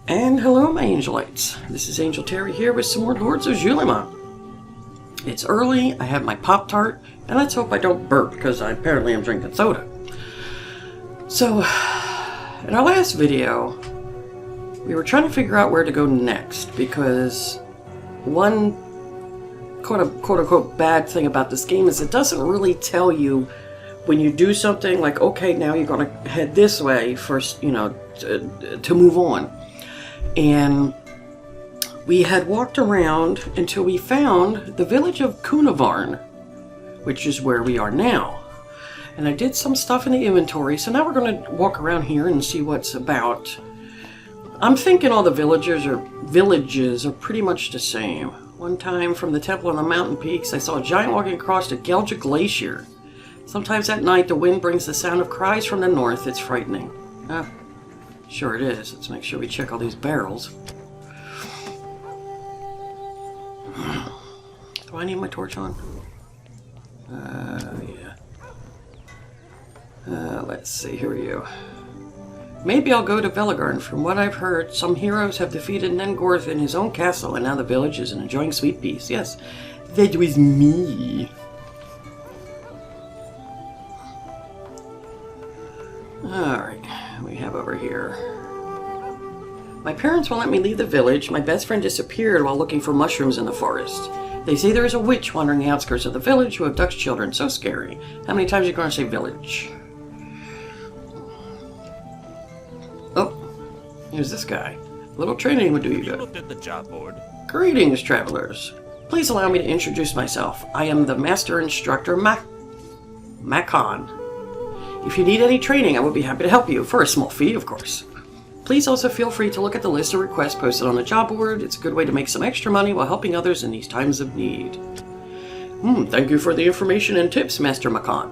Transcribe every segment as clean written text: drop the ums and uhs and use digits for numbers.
And hello, my Angelites. This is Angel Terri here with some more Lords of Xulima. It's early, I have my Pop-Tart, and let's hope I don't burp because I apparently am drinking soda. So, in our last video, we were trying to figure out where to go next because one quote-unquote bad thing about this game is it doesn't really tell you when you do something like, okay, now you're going to head this way first, you know, to move on. And we had walked around until we found the village of Cunavarn, which is where we are now. And I did some stuff in the inventory, so now we're going to walk around here and see what's about. I'm thinking all the villages are pretty much the same. One time from the temple on the mountain peaks, I saw a giant walking across the Gelgic Glacier. Sometimes at night, the wind brings the sound of cries from the north. It's frightening. Sure it is. Let's make sure we check all these barrels. Do I need my torch on? Yeah. Let's see. Here we go. Maybe I'll go to Velagarn. From what I've heard, some heroes have defeated Nengorth in his own castle, and now the village is enjoying sweet peace. Yes, that was me. Alright, we have over here. My parents won't let me leave the village. My best friend disappeared while looking for mushrooms in the forest. They say there is a witch wandering the outskirts of the village who abducts children. So scary. How many times are you going to say village? Oh, here's this guy. A little training would do you good. Looked at the job board. Greetings, travelers. Please allow me to introduce myself. I am the Master Instructor Makon. If you need any training, I would be happy to help you, for a small fee, of course. Please also feel free to look at the list of requests posted on the job board. It's a good way to make some extra money while helping others in these times of need. Thank you for the information and tips, Master Makon.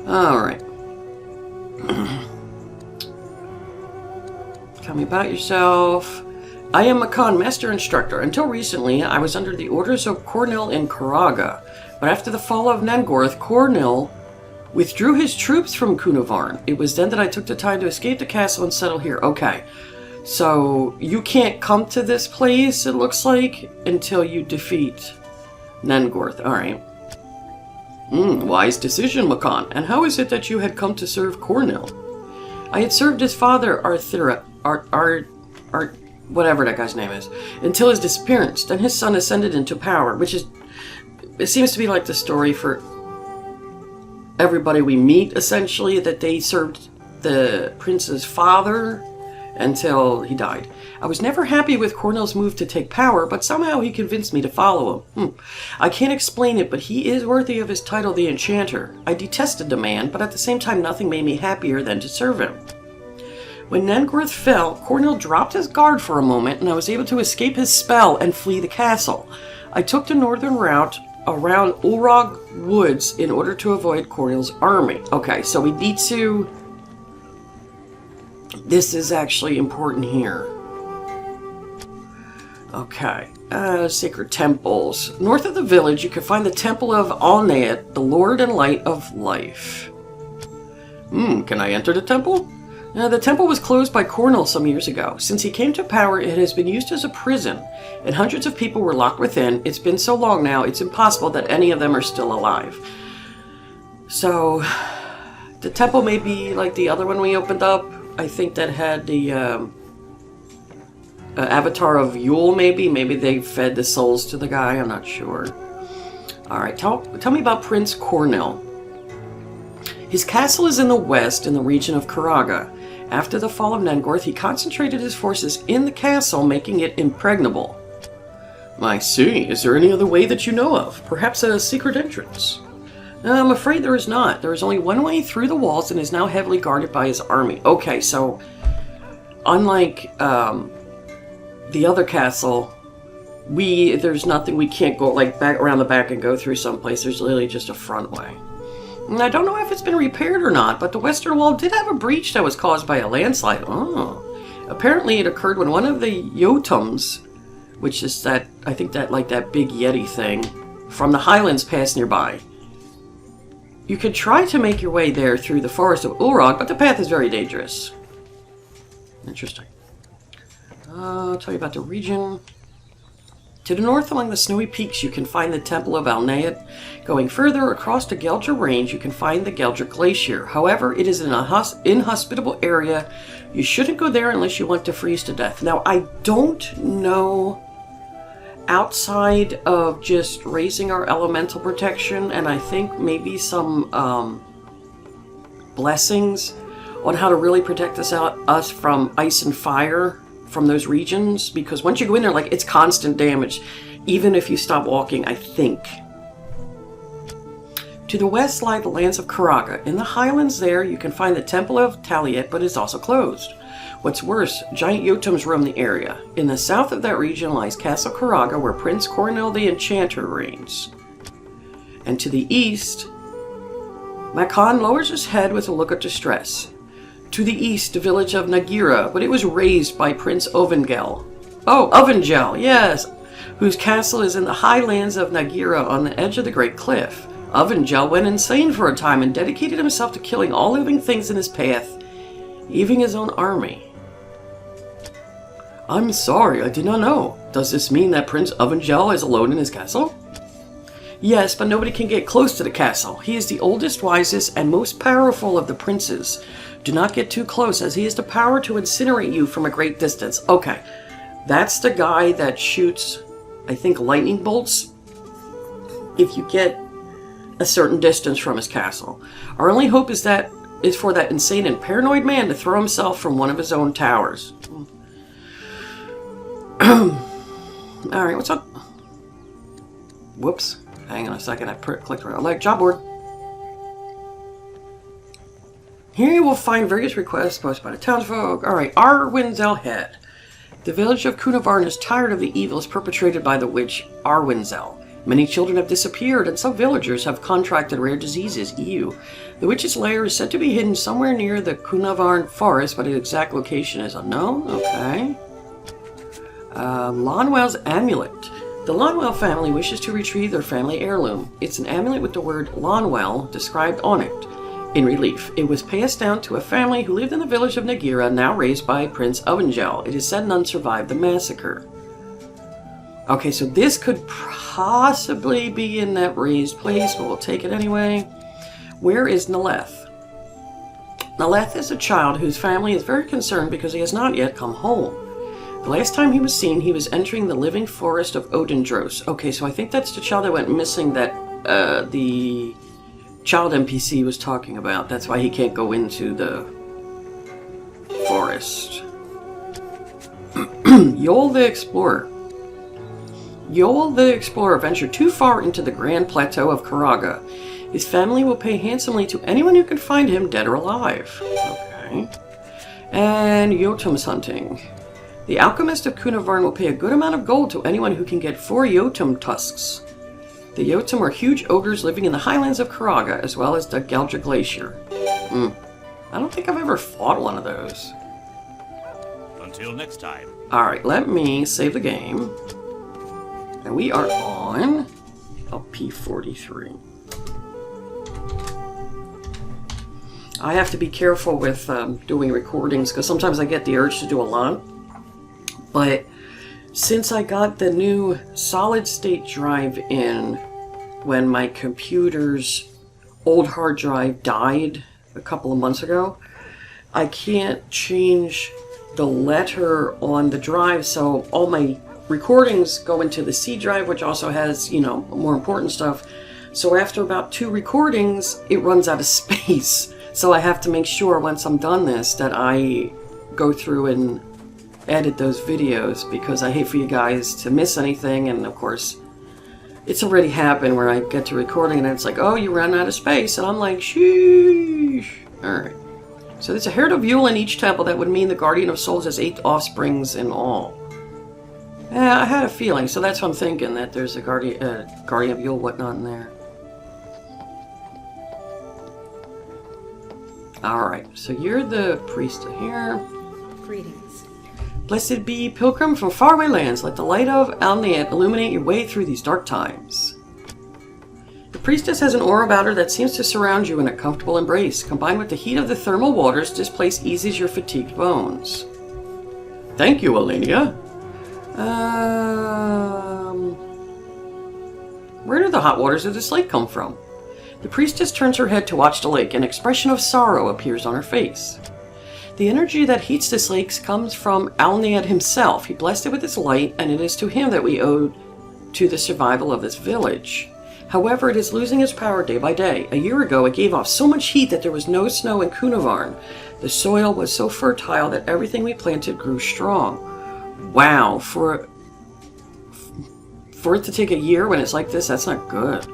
Alright. Tell me about yourself. I am Makon, Master Instructor. Until recently, I was under the orders of Cornel in Karaga. But after the fall of Nengorth, Cornel withdrew his troops from Cunavarn. It was then that I took the time to escape the castle and settle here. Okay, so you can't come to this place, it looks like, until you defeat Nengorth. Alright. Wise decision, Makon. And how is it that you had come to serve Cornel? I had served his father, whatever that guy's name is, until his disappearance. Then his son ascended into power, which is, it seems to be like the story for everybody we meet, essentially, that they served the prince's father until he died. I was never happy with Cornel's move to take power, but somehow he convinced me to follow him. I can't explain it, but he is worthy of his title, the Enchanter. I detested the man, but at the same time nothing made me happier than to serve him. When Nengorth fell, Cornel dropped his guard for a moment, and I was able to escape his spell and flee the castle. I took the northern route around Ulrog Woods in order to avoid Cornel's army. Okay, so we need to... This is actually important here. Okay, sacred temples. North of the village, you can find the Temple of Alneat, the Lord and Light of Life. Can I enter the temple? The temple was closed by Cornel some years ago. Since he came to power, it has been used as a prison, and hundreds of people were locked within. It's been so long now, it's impossible that any of them are still alive. So, the temple may be like the other one we opened up. I think that had the avatar of Yule, maybe. Maybe they fed the souls to the guy, I'm not sure. Alright, tell me about Prince Cornel. His castle is in the west, in the region of Karaga. After the fall of Nengorth, he concentrated his forces in the castle, making it impregnable. I see. Is there any other way that you know of? Perhaps a secret entrance? I'm afraid there is not. There is only one way through the walls and is now heavily guarded by his army. Okay, so unlike the other castle, there's nothing, we can't go like back around the back and go through someplace. There's literally just a front way. And I don't know if it's been repaired or not, but the western wall did have a breach that was caused by a landslide. Apparently it occurred when one of the Yotums, which is that, I think that like that big yeti thing, from the highlands passed nearby. You could try to make your way there through the forest of Ulrog, but the path is very dangerous. Interesting. I'll tell you about the region. To the north along the snowy peaks you can find the Temple of Alnayat. Going further across the Gelger Range you can find the Gelger Glacier. However, it is an inhospitable area. You shouldn't go there unless you want to freeze to death. Now, I don't know, outside of just raising our elemental protection, and I think maybe some blessings on how to really protect us from ice and fire from those regions, because once you go in there, like, it's constant damage, even if you stop walking, I think. To the west lie the lands of Karaga. In the highlands there, you can find the Temple of Taliet, but it's also closed. What's worse, giant Jotuns roam the area. In the south of that region lies Castle Karaga, where Prince Cornel the Enchanter reigns. And to the east, Makan lowers his head with a look of distress. To the east, the village of Nagira, but it was razed by Prince Ovengel. Oh, Ovengel, yes, whose castle is in the highlands of Nagira on the edge of the Great Cliff. Ovengel went insane for a time and dedicated himself to killing all living things in his path, even his own army. I'm sorry, I did not know. Does this mean that Prince Ovengel is alone in his castle? Yes, but nobody can get close to the castle. He is the oldest, wisest, and most powerful of the princes. Do not get too close, as he has the power to incinerate you from a great distance. Okay, that's the guy that shoots, I think, lightning bolts if you get a certain distance from his castle. Our only hope is for that insane and paranoid man to throw himself from one of his own towers. Alright, what's up? Whoops. Hang on a second, I clicked right. Like, job board. Here you will find various requests posted by the townsfolk. Alright, Arwinzel Head. The village of Cunavarn is tired of the evils perpetrated by the witch Arwinzel. Many children have disappeared, and some villagers have contracted rare diseases. Ew. The witch's lair is said to be hidden somewhere near the Cunavarn forest, but its exact location is unknown. Okay. Lonwell's Amulet. The Lonwell family wishes to retrieve their family heirloom. It's an amulet with the word Lonwell described on it in relief. It was passed down to a family who lived in the village of Nagira, now raised by Prince Ovengel. It is said none survived the massacre. Okay, so this could possibly be in that raised place, but we'll take it anyway. Where is Naleth? Naleth is a child whose family is very concerned because he has not yet come home. The last time he was seen, he was entering the living forest of Odendros. Okay, so I think that's the child that went missing that the child NPC was talking about. That's why he can't go into the forest. Yol the Explorer. Yol the Explorer ventured too far into the Grand Plateau of Karaga. His family will pay handsomely to anyone who can find him, dead or alive. Okay. And Yotum's hunting. The alchemist of Cunavarn will pay a good amount of gold to anyone who can get 4 Yotum tusks. The Yotum are huge ogres living in the highlands of Karaga, as well as the Gelger Glacier. I don't think I've ever fought one of those. Until next time. Alright, let me save the game. And we are on P43. I have to be careful with doing recordings, because sometimes I get the urge to do a lot. But since I got the new solid state drive in when my computer's old hard drive died a couple of months ago, I can't change the letter on the drive, so all my recordings go into the C drive, which also has, you know, more important stuff. So after about 2 recordings, it runs out of space. So I have to make sure once I'm done this that I go through and edit those videos, because I hate for you guys to miss anything. And of course, it's already happened where I get to recording and it's like, oh, you ran out of space, and I'm like, sheesh. Alright. So there's a herd of Yule in each temple. That would mean the Guardian of Souls has 8 offsprings in all. Yeah, I had a feeling, so that's what I'm thinking, that there's a Guardian of Yule whatnot in there. Alright, so you're the priest here. Greetings. Blessed be pilgrim from faraway lands. Let the light of Alnayat illuminate your way through these dark times. The priestess has an aura about her that seems to surround you in a comfortable embrace. Combined with the heat of the thermal waters, this place eases your fatigued bones. Thank you, Alenia. Where do the hot waters of this lake come from? The priestess turns her head to watch the lake. An expression of sorrow appears on her face. The energy that heats this lake comes from Alniad himself. He blessed it with his light, and it is to him that we owe to the survival of this village. However, it is losing its power day by day. A year ago, it gave off so much heat that there was no snow in Cunavarn. The soil was so fertile that everything we planted grew strong. Wow, for it to take a year when it's like this, that's not good.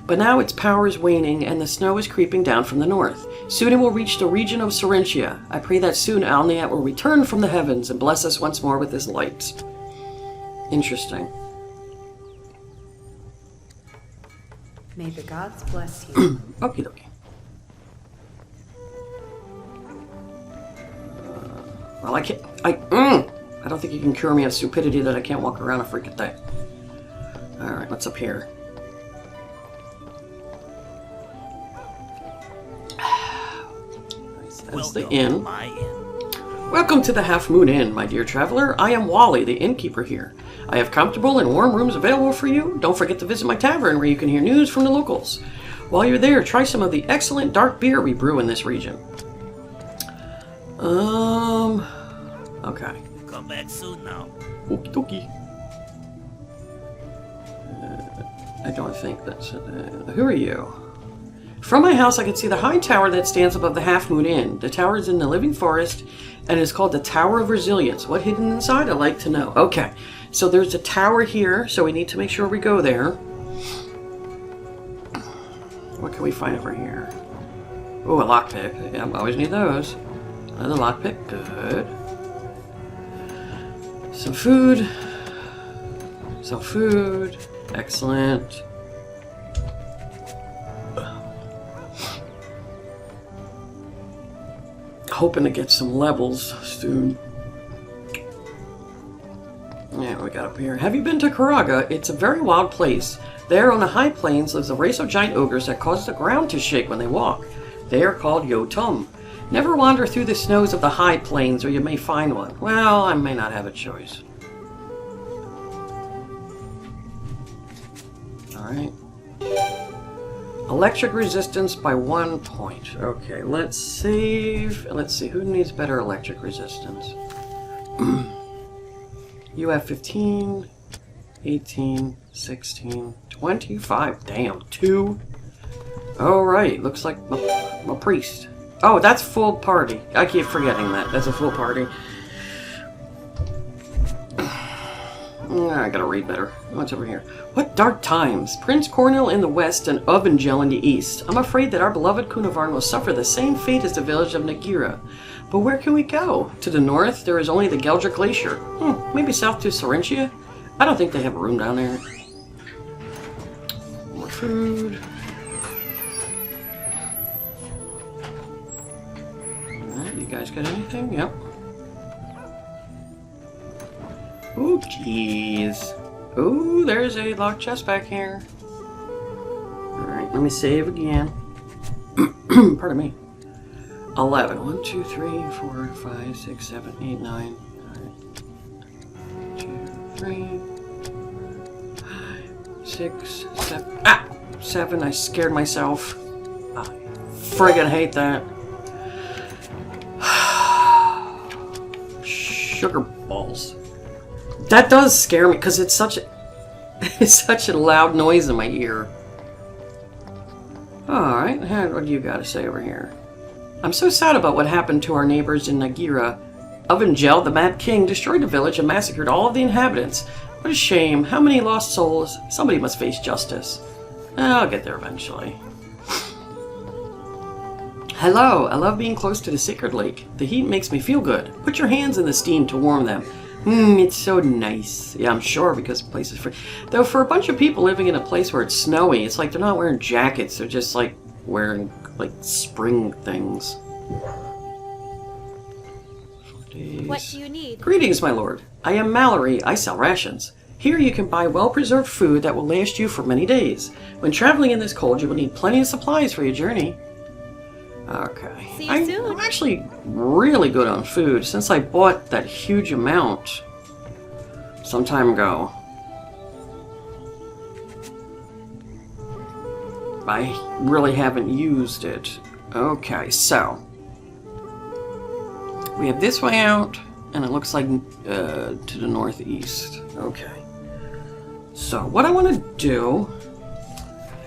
But now its power is waning and the snow is creeping down from the north. Soon it will reach the region of Serentia. I pray that soon Alniat will return from the heavens and bless us once more with his light. Interesting. May the gods bless you. Okie dokie. Well, I can't. I don't think you can cure me of stupidity that I can't walk around a freaking thing. Alright, what's up here? That's the inn. Welcome to the Half Moon Inn, my dear traveler. I am Wally, the innkeeper here. I have comfortable and warm rooms available for you. Don't forget to visit my tavern where you can hear news from the locals. While you're there, try some of the excellent dark beer we brew in this region. Okay. Come back soon now. Okie dokie. I don't think that's it. Who are you? From my house, I can see the high tower that stands above the Half Moon Inn. The tower is in the living forest and is called the Tower of Resilience. What hidden inside? I'd like to know. Okay, so there's a tower here, so we need to make sure we go there. What can we find over here? Oh, a lockpick. Yeah, I always need those. Another lockpick. Good. Some food. Some food. Excellent. Hoping to get some levels soon. Yeah, what we got up here. Have you been to Karaga? It's a very wild place. There on the high plains lives a race of giant ogres that cause the ground to shake when they walk. They are called Yotum. Never wander through the snows of the high plains or you may find one. Well, I may not have a choice. Alright. Electric resistance by 1 point. Okay, let's save. Let's see, who needs better electric resistance? You have 15, 18, 16, 25. Damn, 2. Alright, looks like a priest. Oh, that's full party. I keep forgetting that. That's a full party. I gotta read better. What's over here? What dark times! Prince Cornel in the west and Ovengel in the east. I'm afraid that our beloved Cunavarn will suffer the same fate as the village of Nagira. But where can we go? To the north, there is only the Geldra Glacier. Maybe south to Serentia? I don't think they have a room down there. More food. Alright, you guys got anything? Yep. Oh, jeez. Oh, there's a locked chest back here. Alright, let me save again. Pardon me. 11. 1, 2, 3, 4, 5, 6, 7, 8, 9. 2, 3, 5, 6, 7. Ah! 7. I scared myself. I friggin' hate that. Sugar balls. That does scare me because it's such a loud noise in my ear. Alright, what do you got to say over here? I'm so sad about what happened to our neighbors in Nagira. Ovengel, the Mad King, destroyed the village and massacred all of the inhabitants. What a shame. How many lost souls? Somebody must face justice. I'll get there eventually. Hello, I love being close to the sacred lake. The heat makes me feel good. Put your hands in the steam to warm them. It's so nice. Yeah, I'm sure, because the place is free. Though for a bunch of people living in a place where it's snowy, it's like they're not wearing jackets. They're just like wearing like spring things. What do you need? Greetings, my lord. I am Mallory. I sell rations. Here you can buy well-preserved food that will last you for many days. When traveling in this cold, you will need plenty of supplies for your journey. Okay. See you soon. I'm actually really good on food since I bought that huge amount some time ago. I really haven't used it. Okay, so we have this way out, and it looks like to the northeast. Okay. So what I want to do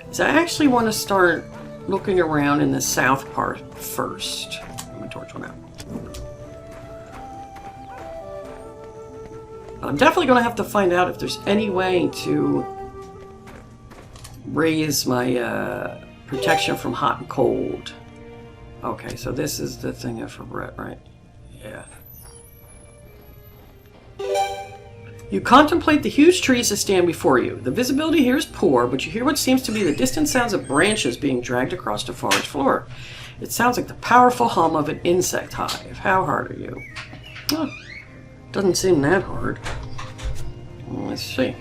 is I actually want to start looking around in the south part first. Let me torch one out. I'm definitely going to have to find out if there's any way to raise my protection from hot and cold. Okay, so this is the thing I forgot, right? Yeah. You contemplate the huge trees that stand before you. The visibility here is poor, but you hear what seems to be the distant sounds of branches being dragged across the forest floor. It sounds like the powerful hum of an insect hive. How hard are you? Oh, doesn't seem that hard. Let's see.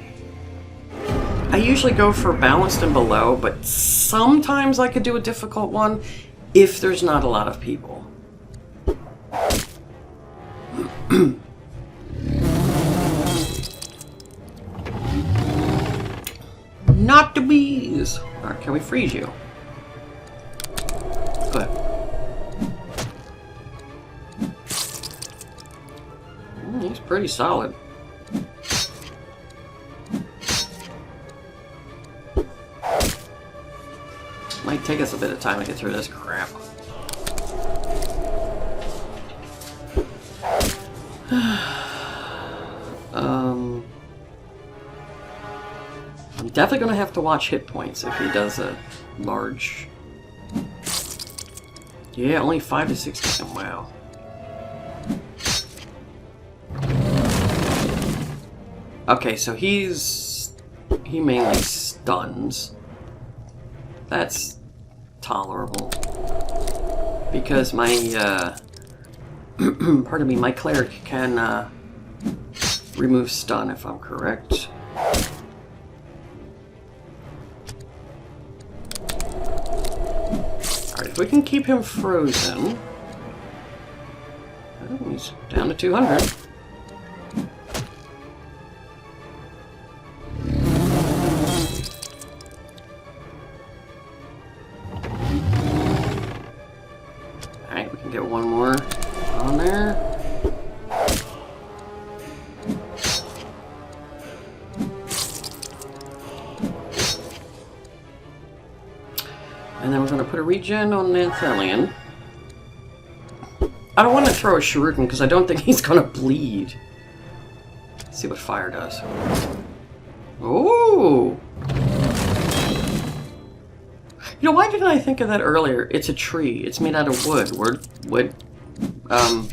I usually go for balanced and below, but sometimes I could do a difficult one if there's not a lot of people. Not the bees! Alright, can we freeze you? Go ahead. He's pretty solid. Might take us a bit of time to get through this crap. I'm definitely going to have to watch hit points if he does a large... Yeah, only 5 to 6. Wow. Okay, so he mainly stuns. That's tolerable. Because my, pardon me, my cleric can, remove stun if I'm correct. Alright, if we can keep him frozen... Oh, he's down to 200. Alright, we can get one more on there. And then we're going to put a regen on Nanthelion. I don't want to throw a shuriken because I don't think he's going to bleed. Let's see what fire does. Ooh! You know, why didn't I think of that earlier? It's a tree. It's made out of wood. Wood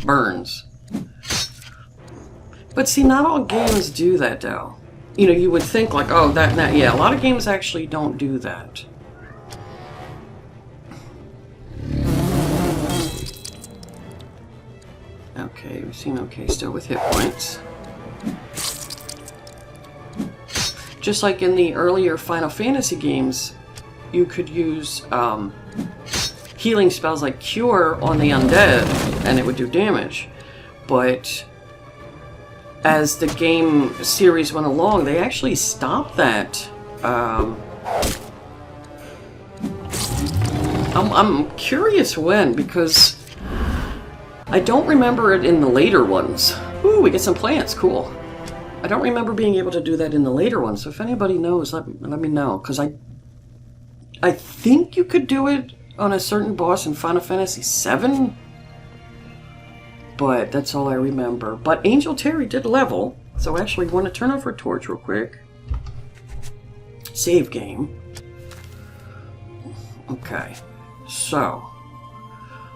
burns. But see, not all games do that, though. You know, you would think like, oh, that, yeah, a lot of games actually don't do that. Okay, we seem okay still with hit points. Just like in the earlier Final Fantasy games, you could use healing spells like Cure on the undead, and it would do damage. But as the game series went along, they actually stopped that. I'm curious when, because I don't remember it in the later ones. Ooh, we get some plants, cool. I don't remember being able to do that in the later ones, so if anybody knows, let me know, because I think you could do it on a certain boss in Final Fantasy VII, but that's all I remember. But Angel Terri did level, so actually I want to turn over a torch real quick. Save game. Okay, so,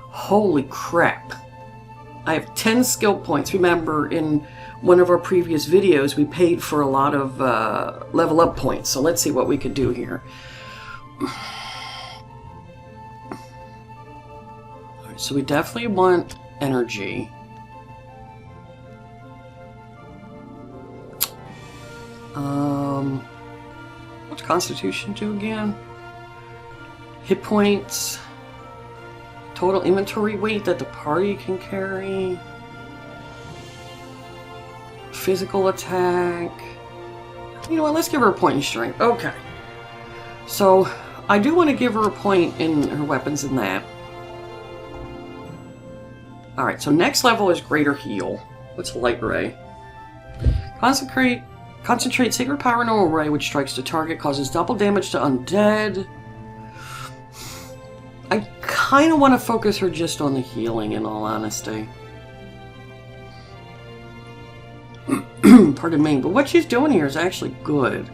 holy crap. I have 10 skill points. Remember, in one of our previous videos, we paid for a lot of level up points. So let's see what we could do here. Alright, so we definitely want energy. What's Constitution do again? Hit points. Total inventory weight that the party can carry. Physical attack. You know what, let's give her a point in strength. Okay. So, I do want to give her a point in her weapons and that. Alright, so next level is Greater Heal. What's Light Ray? Concentrate Sacred Power in a ray which strikes the target, causes double damage to undead. I kind of want to focus her just on the healing, in all honesty. Pardon me, but what she's doing here is actually good.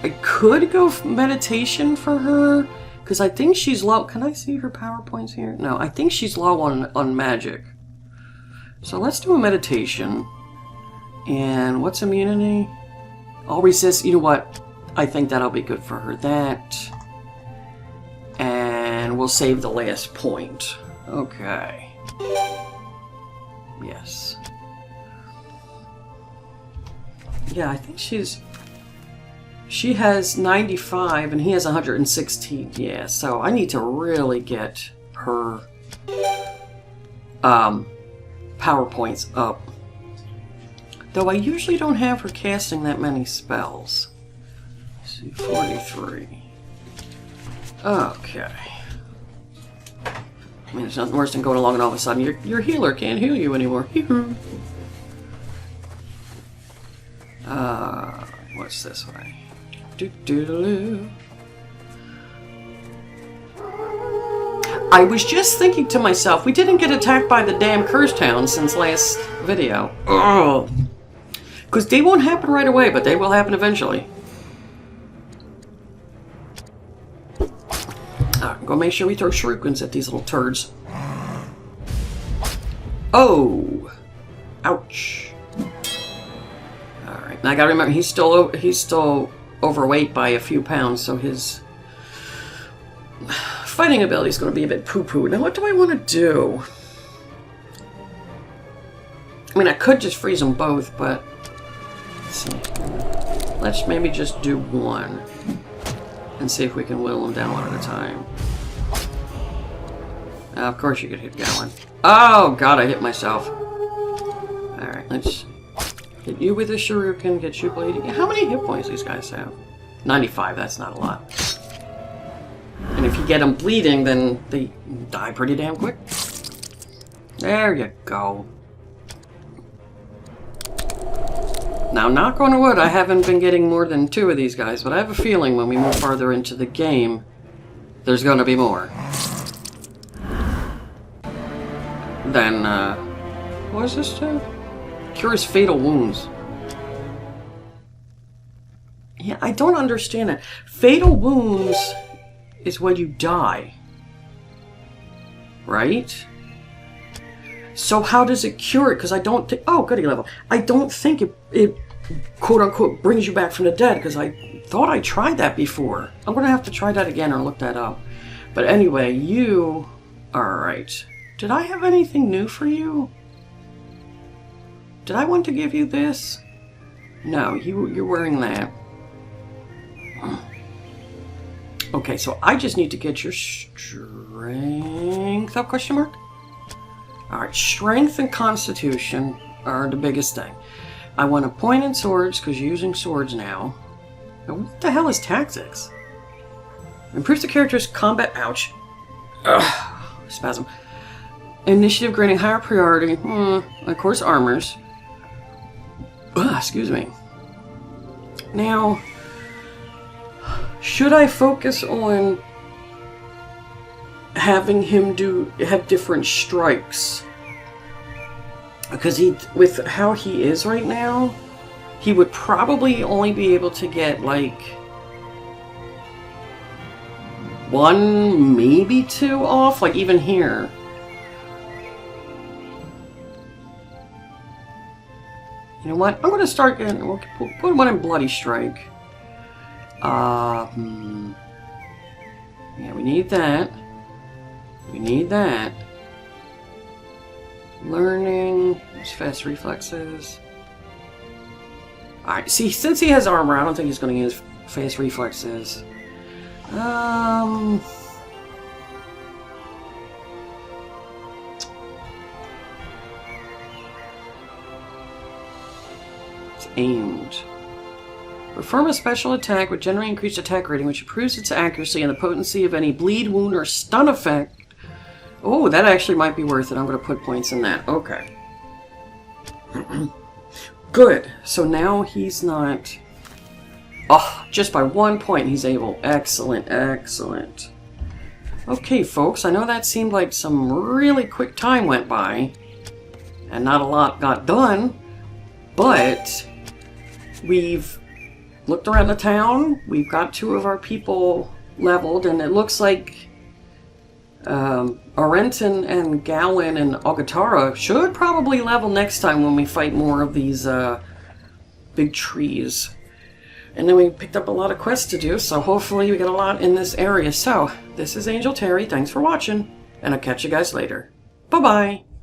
I could go meditation for her, because I think she's low. Can I see her power points here? No, I think she's low on magic. So let's do a meditation. And what's immunity? I'll resist. You know what? I think that'll be good for her. That. And we'll save the last point. Okay. Yes. Yeah, I think she has 95 and he has 116. Yeah, so I need to really get her power points up. Though I usually don't have her casting that many spells. Let's see, 43. Okay. I mean, there's nothing worse than going along and all of a sudden your healer can't heal you anymore. What's this way? I was just thinking to myself, we didn't get attacked by the damn curse town since last video. Oh, because they won't happen right away, but they will happen eventually. Alright, go make sure we throw shurikens at these little turds. Oh, ouch. Alright, now I gotta remember, he's still overweight by a few pounds, so his fighting ability is going to be a bit poo-poo. Now, what do I want to do? I mean, I could just freeze them both, but let's see. Let's maybe just do one and see if we can whittle them down one at a time. Of course you could hit Gowan. Oh, God, I hit myself. Alright, let's hit you with a shuriken, get you bleeding. How many hit points these guys have? 95, that's not a lot. And if you get them bleeding, then they die pretty damn quick. There you go. Now, knock on wood, I haven't been getting more than 2 of these guys, but I have a feeling when we move farther into the game, there's going to be more. Then, what does this do? Cures fatal wounds. Yeah, I don't understand it. Fatal wounds is when you die. Right? So how does it cure it? Because I don't think... Oh, goody level. I don't think it quote-unquote brings you back from the dead, because I thought I tried that before. I'm going to have to try that again or look that up. But anyway, you... Alright. Did I have anything new for you? Did I want to give you this? No, you're wearing that. Okay, so I just need to get your strength up, question mark? Alright, strength and constitution are the biggest thing. I want a point in swords, because you're using swords now. Now, what the hell is tactics? Improves the character's combat... Ouch. Ugh, spasm. Initiative granting higher priority. Of course, armors. Ugh, excuse me. Now... Should I focus on having him have different strikes? Because with how he is right now, he would probably only be able to get like 1, maybe 2 off, like even here. You know what? I'm going to start getting, we'll put one in Bloody Strike. Yeah, we need that. We need that. Learning. There's fast reflexes. Alright, see, since he has armor, I don't think he's going to use fast reflexes. It's aimed. Perform a special attack with generally increased attack rating, which improves its accuracy and the potency of any bleed, wound, or stun effect. Oh, that actually might be worth it. I'm going to put points in that. Okay. Good. So now he's not... Oh, just by 1 point he's able. Excellent, excellent. Okay, folks, I know that seemed like some really quick time went by, and not a lot got done, but we've looked around the town, we've got 2 of our people leveled, and it looks like Arenton and Gowan and Ogatara should probably level next time when we fight more of these big trees. And then we picked up a lot of quests to do, so hopefully we get a lot in this area. So, this is Angel Terri, thanks for watching, and I'll catch you guys later. Bye-bye!